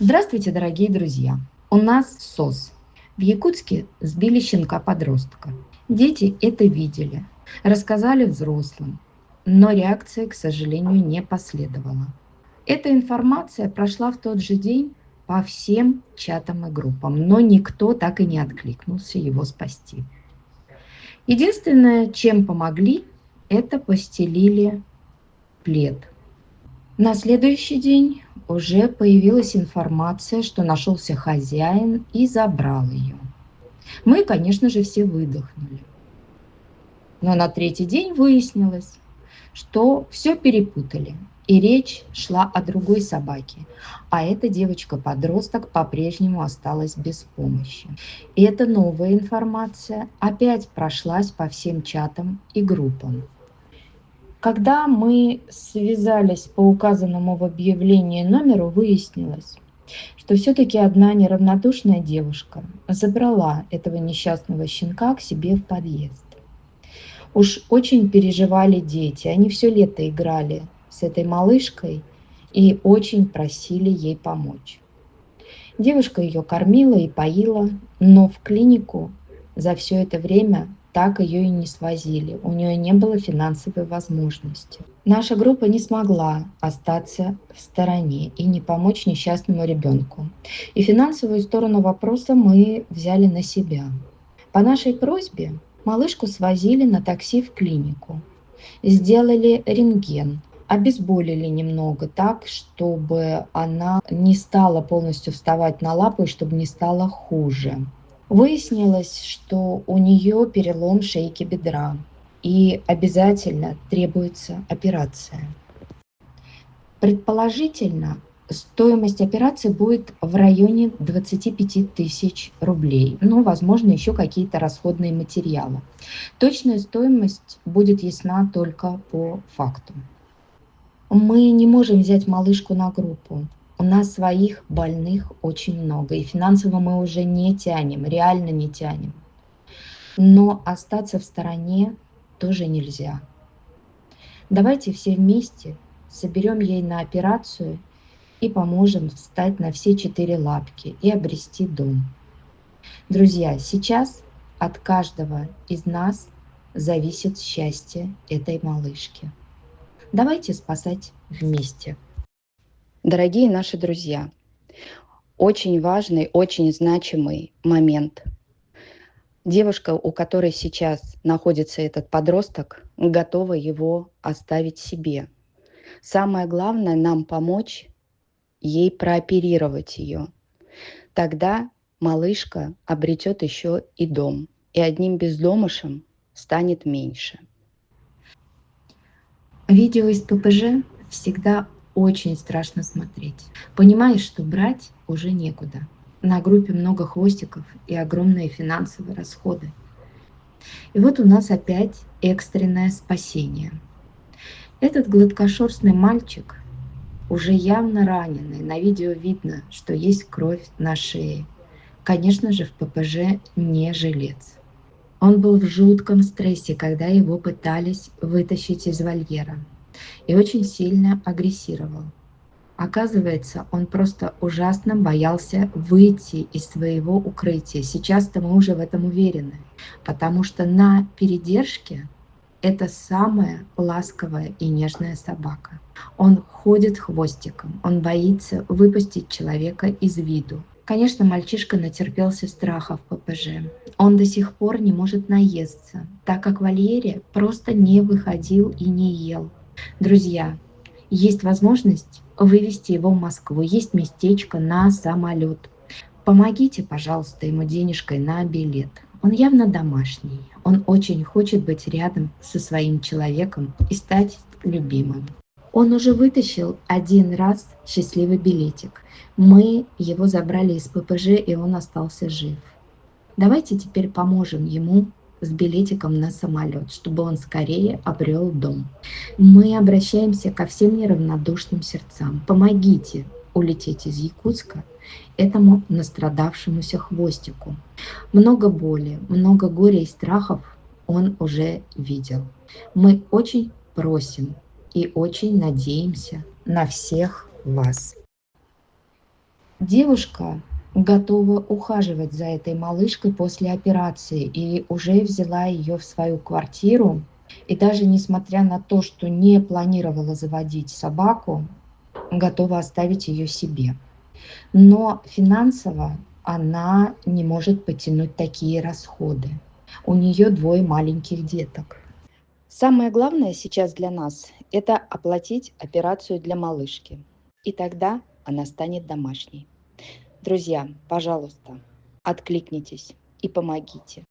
Здравствуйте, дорогие друзья! У нас СОС. В Якутске сбили щенка-подростка. Дети это видели, рассказали взрослым, но реакции, к сожалению, не последовало. Эта информация прошла в тот же день по всем чатам и группам, но никто так и не откликнулся его спасти. Единственное, чем помогли, это постелили плед. На следующий день уже появилась информация, что нашелся хозяин и забрал ее. Мы, конечно же, все выдохнули. Но на третий день выяснилось, что все перепутали. И речь шла о другой собаке. А эта девочка-подросток по-прежнему осталась без помощи. И эта новая информация опять прошлась по всем чатам и группам. Когда мы связались по указанному в объявлении номеру, выяснилось, что все-таки одна неравнодушная девушка забрала этого несчастного щенка к себе в подъезд. Уж очень переживали дети, они все лето играли с этой малышкой и очень просили ей помочь. Девушка ее кормила и поила, но в клинику за все это время так ее и не свозили. У нее не было финансовой возможности. Наша группа не смогла остаться в стороне и не помочь несчастному ребенку. И финансовую сторону вопроса мы взяли на себя. По нашей просьбе малышку свозили на такси в клинику. Сделали рентген, обезболили немного так, чтобы она не стала полностью вставать на лапы, чтобы не стало хуже. Выяснилось, что у нее перелом шейки бедра и обязательно требуется операция. Предположительно, стоимость операции будет в районе 25 тысяч рублей. Ну, возможно, еще какие-то расходные материалы. Точная стоимость будет ясна только по факту. Мы не можем взять малышку на группу. У нас своих больных очень много, и финансово мы уже не тянем, реально не тянем. Но остаться в стороне тоже нельзя. Давайте все вместе соберем ей на операцию и поможем встать на все 4 лапки и обрести дом. Друзья, сейчас от каждого из нас зависит счастье этой малышки. Давайте спасать вместе. Дорогие наши друзья, очень важный, очень значимый момент. Девушка, у которой сейчас находится этот подросток, готова его оставить себе. Самое главное нам помочь ей прооперировать ее. Тогда малышка обретет еще и дом. И одним бездомышем станет меньше. Видео из ППЖ всегда очень страшно смотреть. Понимаешь, что брать уже некуда. На группе много хвостиков и огромные финансовые расходы. И вот у нас опять экстренное спасение. Этот гладкошерстный мальчик уже явно раненый. На видео видно, что есть кровь на шее. Конечно же, в ППЖ не жилец. Он был в жутком стрессе, когда его пытались вытащить из вольера. И очень сильно агрессировал. Оказывается, он просто ужасно боялся выйти из своего укрытия. Сейчас-то мы уже в этом уверены, потому что на передержке это самая ласковая и нежная собака. Он ходит хвостиком, он боится выпустить человека из виду. Конечно, мальчишка натерпелся страха в ППЖ. Он до сих пор не может наесться, так как в вольере просто не выходил и не ел. Друзья, есть возможность вывести его в Москву, есть местечко на самолет. Помогите, пожалуйста, ему денежкой на билет. Он явно домашний, он очень хочет быть рядом со своим человеком и стать любимым. Он уже вытащил один раз счастливый билетик. Мы его забрали из ППЖ, и он остался жив. Давайте теперь поможем ему с билетиком на самолет, чтобы он скорее обрел дом. Мы обращаемся ко всем неравнодушным сердцам. Помогите улететь из Якутска этому настрадавшемуся хвостику. Много боли, много горя и страхов он уже видел. Мы очень просим и очень надеемся на всех вас. Девушка готова ухаживать за этой малышкой после операции и уже взяла ее в свою квартиру. И даже несмотря на то, что не планировала заводить собаку, готова оставить ее себе. Но финансово она не может потянуть такие расходы. У нее двое маленьких деток. Самое главное сейчас для нас – это оплатить операцию для малышки. И тогда она станет домашней. Друзья, пожалуйста, откликнитесь и помогите.